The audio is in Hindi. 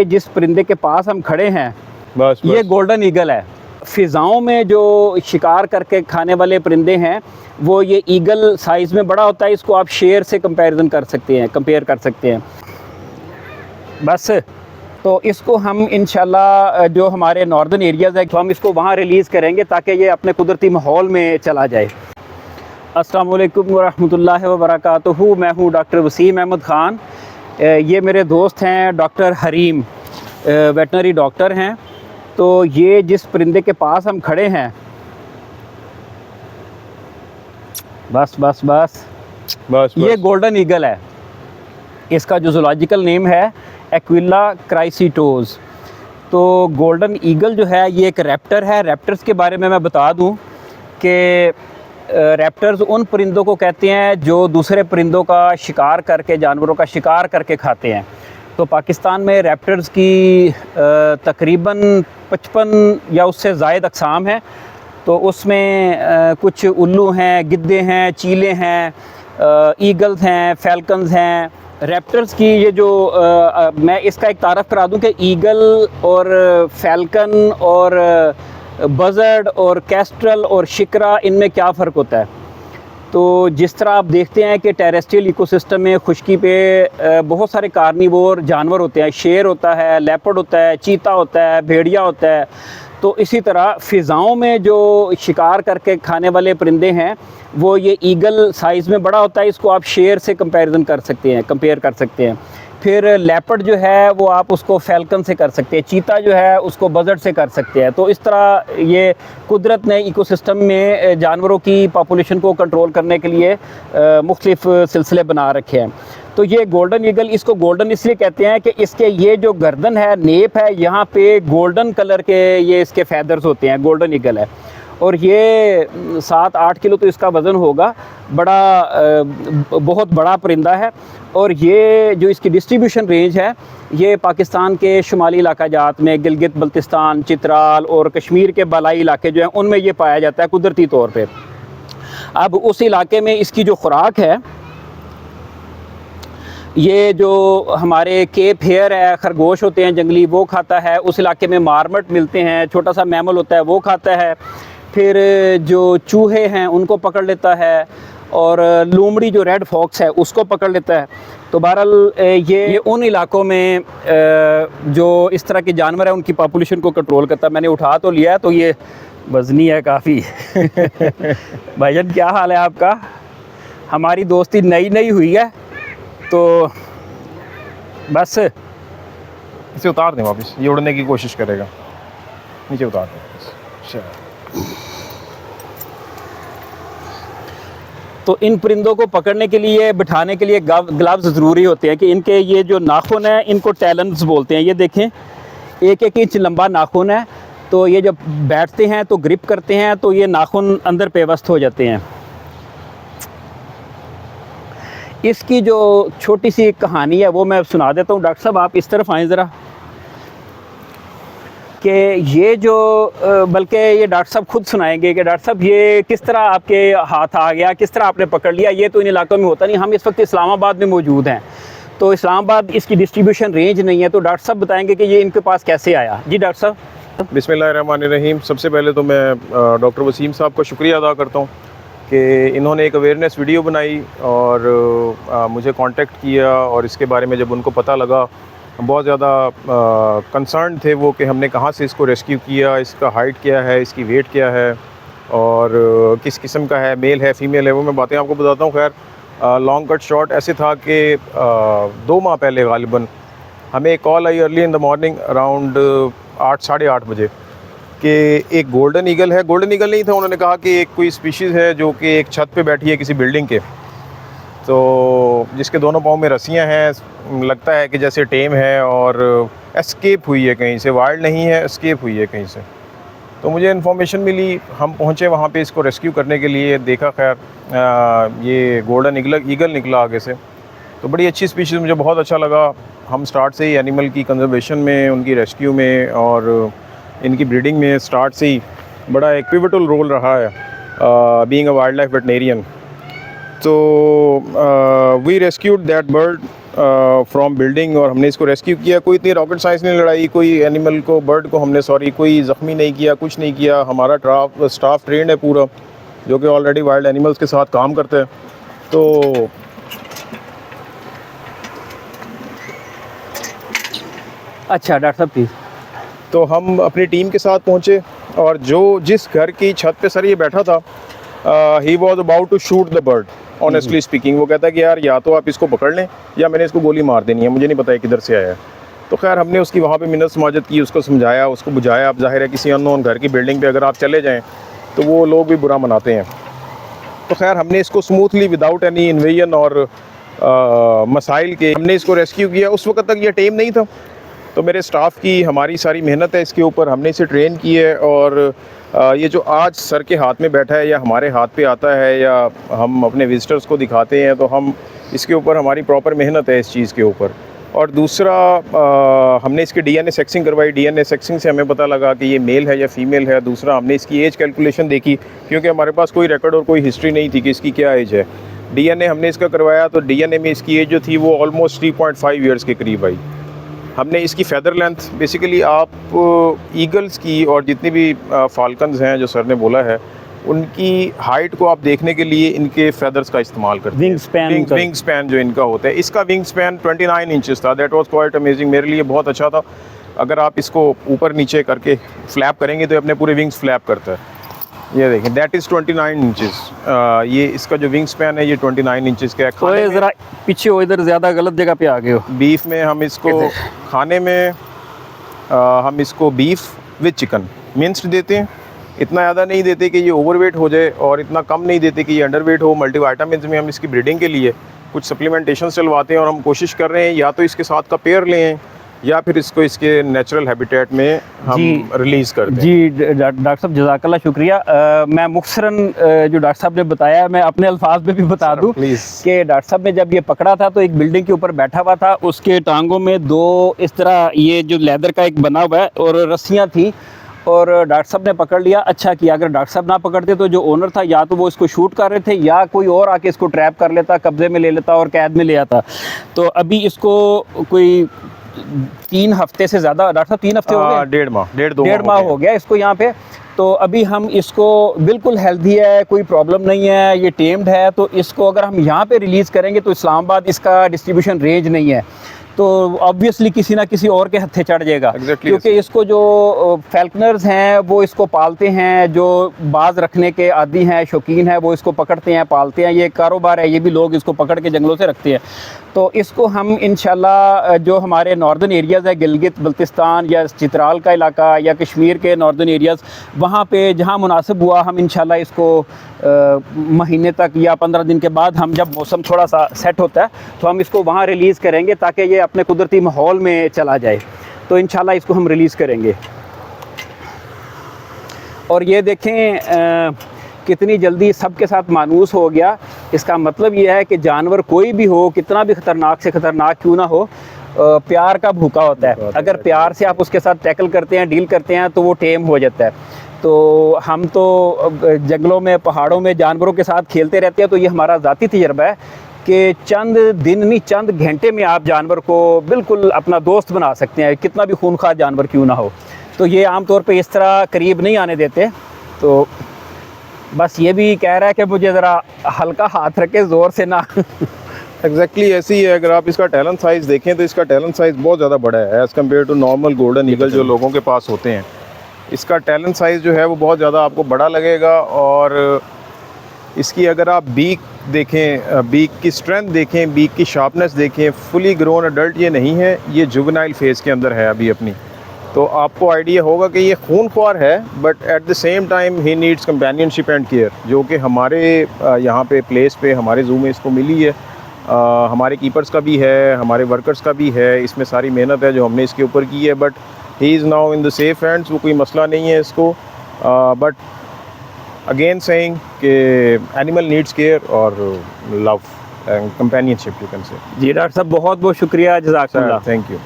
जिस परिंदे के पास हम खड़े हैं बस ये गोल्डन ईगल है। फ़िज़ाओं में जो शिकार करके खाने वाले परिंदे हैं वो ये ईगल साइज़ में बड़ा होता है। इसको आप शेर से कंपेयर कर सकते हैं। बस तो इसको हम इंशाल्लाह जो हमारे नॉर्दर्न एरियाज़ है तो हम इसको वहाँ रिलीज़ करेंगे ताकि ये अपने कुदरती माहौल में चला जाए। अस्सलाम वालेकुम वरहमतुल्लाहि वबरकातुहू। मैं हूँ डॉक्टर वसीम अहमद ख़ान। ये मेरे दोस्त हैं डॉक्टर हरीम, वेटनरी डॉक्टर हैं। तो ये जिस परिंदे के पास हम खड़े हैं बस ये गोल्डन ईगल है। इसका जो ज़ूलॉजिकल नेम है एक्विला क्राइसिटोज़। तो गोल्डन ईगल जो है ये एक रैप्टर है। रैप्टर्स के बारे में मैं बता दूं कि रैप्टर्स उन परिंदों को कहते हैं जो दूसरे परिंदों का शिकार करके, जानवरों का शिकार करके खाते हैं। तो पाकिस्तान में रैप्टर्स की तकरीबन 55 या उससे ज़ायद अक़साम हैं। तो उसमें कुछ उल्लू हैं, गिद्धे हैं, चीले हैं, ईगल्स हैं, फैल्कन्स हैं। रैप्टर्स की ये जो मैं इसका एक तारफ़ करा दूं कि ईगल और फैल्कन और बज़र्ड और कैस्ट्रल और शिकरा, इनमें क्या फ़र्क होता है। तो जिस तरह आप देखते हैं कि टेरेस्ट्रियल इकोसिस्टम में खुश्की पे बहुत सारे कार्निवोर जानवर होते हैं। शेर होता है, लेपर्ड होता है, चीता होता है, भेड़िया होता है। तो इसी तरह फ़िज़ाओं में जो शिकार करके खाने वाले परिंदे हैं वो ये ईगल साइज़ में बड़ा होता है। इसको आप शेर से कंपेयर कर सकते हैं। फिर लेपर्ड जो है वो आप उसको फैल्कन से कर सकते हैं। चीता जो है उसको बज़र्ड से कर सकते हैं। तो इस तरह ये कुदरत ने इकोसिस्टम में जानवरों की पॉपुलेशन को कंट्रोल करने के लिए मुख्तलिफ़ सिलसिले बना रखे हैं। तो ये गोल्डन ईगल, इसको गोल्डन इसलिए कहते हैं कि इसके ये जो गर्दन है, नेप है, यहाँ पे गोल्डन कलर के ये इसके फैदर्स होते हैं। गोल्डन ईगल है और ये 7-8 किलो तो इसका वज़न होगा। बहुत बड़ा परिंदा है। और ये जो इसकी डिस्ट्रीब्यूशन रेंज है ये पाकिस्तान के शुमाली इलाका जात में, गिलगित बल्तिस्तान, चित्राल और कश्मीर के बालाई इलाके जो हैं उनमें ये पाया जाता है कुदरती तौर पे। अब उस इलाके में इसकी जो खुराक है, ये जो हमारे केप हेयर है, खरगोश होते हैं जंगली, वो खाता है। उस इलाके में मार्मट मिलते हैं, छोटा सा मैमल होता है, वो खाता है। फिर जो चूहे हैं उनको पकड़ लेता है और लोमड़ी जो रेड फॉक्स है उसको पकड़ लेता है। तो बहरहाल ये उन इलाकों में जो इस तरह के जानवर हैं उनकी पॉपुलेशन को कंट्रोल करता है। मैंने उठा तो लिया है, तो ये वज़नी है काफ़ी। भाईजान क्या हाल है आपका? हमारी दोस्ती नई हुई है तो बस इसे उतार दें वापस, ये उड़ने की कोशिश करेगा। नीचे उतार दें। तो इन परिंदों को पकड़ने के लिए, बिठाने के लिए ग्लव्स ज़रूरी होते हैं कि इनके ये जो नाखून हैं इनको टैलेंट्स बोलते हैं। ये देखें 1-1 इंच लंबा नाखून है। तो ये जब बैठते हैं तो ग्रिप करते हैं तो ये नाखून अंदर पेवस्त हो जाते हैं। इसकी जो छोटी सी कहानी है वो मैं सुना देता हूँ। डॉक्टर साहब आप इस तरफ आएँ ज़रा, कि ये जो बल्कि ये डॉक्टर साहब खुद सुनाएंगे कि डॉक्टर साहब ये किस तरह आपके हाथ आ गया, किस तरह आपने पकड़ लिया। ये तो इन इलाकों में होता नहीं। हम इस वक्त इस्लामाबाद में मौजूद हैं, तो इस्लामाबाद इसकी डिस्ट्रीब्यूशन रेंज नहीं है। तो डॉक्टर साहब बताएंगे कि ये इनके पास कैसे आया। जी डॉक्टर साहब। बिस्मिल्लाहिर्रहमानिर्रहीम। सबसे पहले तो मैं डॉक्टर वसीम साहब का शुक्रिया अदा करता हूँ कि इन्होंने एक अवेयरनेस वीडियो बनाई और मुझे कांटेक्ट किया। और इसके बारे में जब उनको पता लगा, बहुत ज़्यादा कंसर्न थे वो कि हमने कहाँ से इसको रेस्क्यू किया, इसका हाइट क्या है, इसकी वेट क्या है और किस किस्म का है, मेल है, फ़ीमेल है। वो मैं बातें आपको बताता हूँ। खैर लॉन्ग कट शॉर्ट ऐसे था कि 2 माह पहले गालिबन हमें एक call I early in the morning around 8-8:30 बजे कि एक गोल्डन ईगल है। गोल्डन ईगल नहीं था, उन्होंने कहा कि एक कोई स्पीशीज़ है जो कि एक छत पे बैठी है किसी बिल्डिंग के, तो जिसके दोनों पाँव में रस्सियाँ हैं, लगता है कि जैसे टेम है और एस्केप हुई है कहीं से, वाइल्ड नहीं है, एस्केप हुई है कहीं से। तो मुझे इन्फॉर्मेशन मिली, हम पहुँचे वहाँ पे इसको रेस्क्यू करने के लिए। देखा खैर ये गोल्डन ईगल निकला आगे से। तो बड़ी अच्छी स्पीशीज़, मुझे बहुत अच्छा लगा। हम स्टार्ट से ही एनिमल की कंजर्वेशन में, उनकी रेस्क्यू में और इनकी ब्रीडिंग में स्टार्ट से ही बड़ा एक पिवटल रोल रहा है being a wild life veterinarian. So we rescued that bird from building और हमने इसको रेस्क्यू किया। कोई इतनी रॉकेट साइंस नहीं लड़ाई, कोई एनिमल को, बर्ड को हमने कोई ज़ख्मी नहीं किया, कुछ नहीं किया। हमारा स्टाफ ट्रेंड है पूरा, जो कि ऑलरेडी वाइल्ड एनिमल्स के साथ काम करते हैं। तो अच्छा डॉक्टर साहब प्लीज़। तो हम अपनी टीम के साथ पहुँचे और जिस घर की छत पे सर ये बैठा था, he was about to shoot the bird, honestly speaking. वो कहता है कि यार या तो आप इसको पकड़ लें या मैंने इसको गोली मार देनी है, मुझे नहीं पता है किधर से आया है। तो खैर हमने उसकी वहाँ पे मिन्नत समाजत की, उसको समझाया, उसको बुझाया। अब जाहिर है किसी अननोन घर की बिल्डिंग पे अगर आप चले जाएँ तो वो लोग भी बुरा मनाते हैं। तो खैर हमने इसको स्मूथली विदाउट एनी इन्वेजन और मसाइल के हमने इसको रेस्क्यू किया। उस वक्त तक ये टेम नहीं था, तो मेरे स्टाफ की हमारी सारी मेहनत है इसके ऊपर। हमने इसे ट्रेन की है और ये जो आज सर के हाथ में बैठा है या हमारे हाथ पे आता है या हम अपने विजिटर्स को दिखाते हैं, तो हम इसके ऊपर हमारी प्रॉपर मेहनत है इस चीज़ के ऊपर। और दूसरा हमने इसकी डीएनए सेक्सिंग करवाई। डीएनए सेक्सिंग से हमें पता लगा कि ये मेल है या फीमेल है। दूसरा हमने इसकी एज कैलकुलेशन देखी, क्योंकि हमारे पास कोई रिकॉर्ड और कोई हिस्ट्री नहीं थी कि इसकी क्या एज है। डीएनए हमने इसका करवाया तो डीएनए में इसकी एज जो थी वो ऑलमोस्ट 3.5 ईयर्स के करीब आई। हमने इसकी फ़ेदर लेंथ, बेसिकली आप ईगल्स की और जितनी भी फाल्कन्स हैं जो सर ने बोला है, उनकी हाइट को आप देखने के लिए इनके फेदर्स का इस्तेमाल करते हैं। विंग स्पैन जो इनका होता है, इसका विंग स्पैन 29 इंचेस था। दैट वाज क्वाइट अमेजिंग, मेरे लिए बहुत अच्छा था। अगर आप इसको ऊपर नीचे करके फ्लैप करेंगे तो अपने पूरे विंग्स फ्लैप करता है। ये देखें, दैट इज़ 29 इंचेस। ये इसका जो विंग स्पैन है ये 29 इंचेस का है। तो ज़रा पीछे हो, इधर ज़्यादा गलत जगह पे आ गए हो। बीफ में हम इसको खाने में हम इसको बीफ विद चिकन मिन्स्ड देते हैं। इतना ज़्यादा नहीं देते कि ये ओवरवेट हो जाए और इतना कम नहीं देते कि ये अंडरवेट हो। मल्टीविटामिन्स में हम इसकी ब्रीडिंग के लिए कुछ सप्लीमेंटेशन चलवाते हैं और हम कोशिश कर रहे हैं या तो इसके साथ का पेयर लें या फिर इसको इसके नेचुरल हैबिटेट में हम रिलीज़ कर दें। जी डॉक्टर साहब जज़ाकल्लाह शुक्रिया। मैं मुख्तसरन जो डॉक्टर साहब ने बताया मैं अपने अल्फाज में भी बता दूं कि डॉक्टर साहब ने जब ये पकड़ा था तो एक बिल्डिंग के ऊपर बैठा हुआ था, उसके टांगों में दो इस तरह ये जो लेदर का एक बना हुआ है और रस्सियाँ थी और डॉक्टर साहब ने पकड़ लिया। अच्छा किया, अगर डॉक्टर साहब ना पकड़ते तो जो ओनर था या तो वो इसको शूट कर रहे थे या कोई और आके इसको ट्रैप कर लेता, कब्जे में ले लेता और कैद में ले आता। तो अभी इसको कोई 3 हफ्ते से ज़्यादा, डॉक्टर साहब 3 हफ्ते हो गए, डेढ़ माह हो गया इसको यहाँ पे। तो अभी हम इसको बिल्कुल हेल्दी है, कोई प्रॉब्लम नहीं है, ये टेम्ड है। तो इसको अगर हम यहाँ पे रिलीज़ करेंगे तो इस्लामाबाद इसका डिस्ट्रीब्यूशन रेंज नहीं है, तो ऑब्वियसली किसी ना किसी और के हत्थे चढ़ जाएगा। क्योंकि इसको जो फैल्कनर्स हैं वो इसको पालते हैं, जो बाज रखने के आदी हैं, शौकीन है, वो इसको पकड़ते हैं, पालते हैं। ये कारोबार है, ये भी लोग इसको पकड़ के जंगलों से रखते हैं। तो इसको हम इंशाल्लाह जो हमारे नॉर्दर्न एरियाज़ है, गिलगित बल्तिस्तान या चित्राल का इलाका या कश्मीर के नॉर्दर्न एरियाज़, वहाँ पे जहाँ मुनासिब हुआ हम इंशाल्लाह इसको महीने तक या 15 दिन के बाद, हम जब मौसम थोड़ा सा सेट होता है तो हम इसको वहाँ रिलीज़ करेंगे ताकि ये अपने कुदरती माहौल में चला जाए। तो इंशाल्लाह इसको हम रिलीज़ करेंगे। और ये देखें कितनी जल्दी सबके साथ मानूस हो गया। इसका मतलब ये है कि जानवर कोई भी हो, कितना भी ख़तरनाक से ख़तरनाक क्यों ना हो, प्यार का भूखा होता है। अगर प्यार से आप उसके साथ टैकल करते हैं, डील करते हैं, तो वो टेम हो जाता है। तो हम तो जंगलों में, पहाड़ों में जानवरों के साथ खेलते रहते हैं। तो ये हमारा ज़ाती तजर्बा है कि चंद दिन नहीं, चंद घंटे में आप जानवर को बिल्कुल अपना दोस्त बना सकते हैं, कितना भी खूनखार जानवर क्यों ना हो। तो ये आम तौर पे इस तरह करीब नहीं आने देते। तो बस ये भी कह रहा है कि मुझे ज़रा हल्का हाथ रखे, ज़ोर से ना। एग्जैक्टली ऐसी है। अगर आप इसका टैलेंट साइज़ देखें तो इसका टैलेंट साइज़ बहुत ज़्यादा बड़ा है as compare to normal golden eagle जो लोगों के पास होते हैं। इसका टैलेंट साइज़ जो है वो बहुत ज़्यादा आपको बड़ा लगेगा। और इसकी अगर आप बीक देखें, बीक की स्ट्रेंथ देखें, बीक की शार्पनेस देखें, फुली ग्रोन अडल्ट ये नहीं है, ये जुवेनाइल फेज़ के अंदर है अभी अपनी। तो आपको आइडिया होगा कि ये खूनख्वार है, but at the same time he needs companionship and care, जो कि हमारे यहाँ पे प्लेस पे हमारे ज़ू में इसको मिली है। हमारे कीपर्स का भी है, हमारे वर्कर्स का भी है, इसमें सारी मेहनत है जो हमने इसके ऊपर की है। But he is now in the safe hands, वो कोई मसला नहीं है इसको। बट अगेन सेइंग कि एनिमल नीड्स केयर और love and companionship you can say. जी डॉक्टर साहब बहुत बहुत शुक्रिया, जज़ाकल्लाह। Thank you.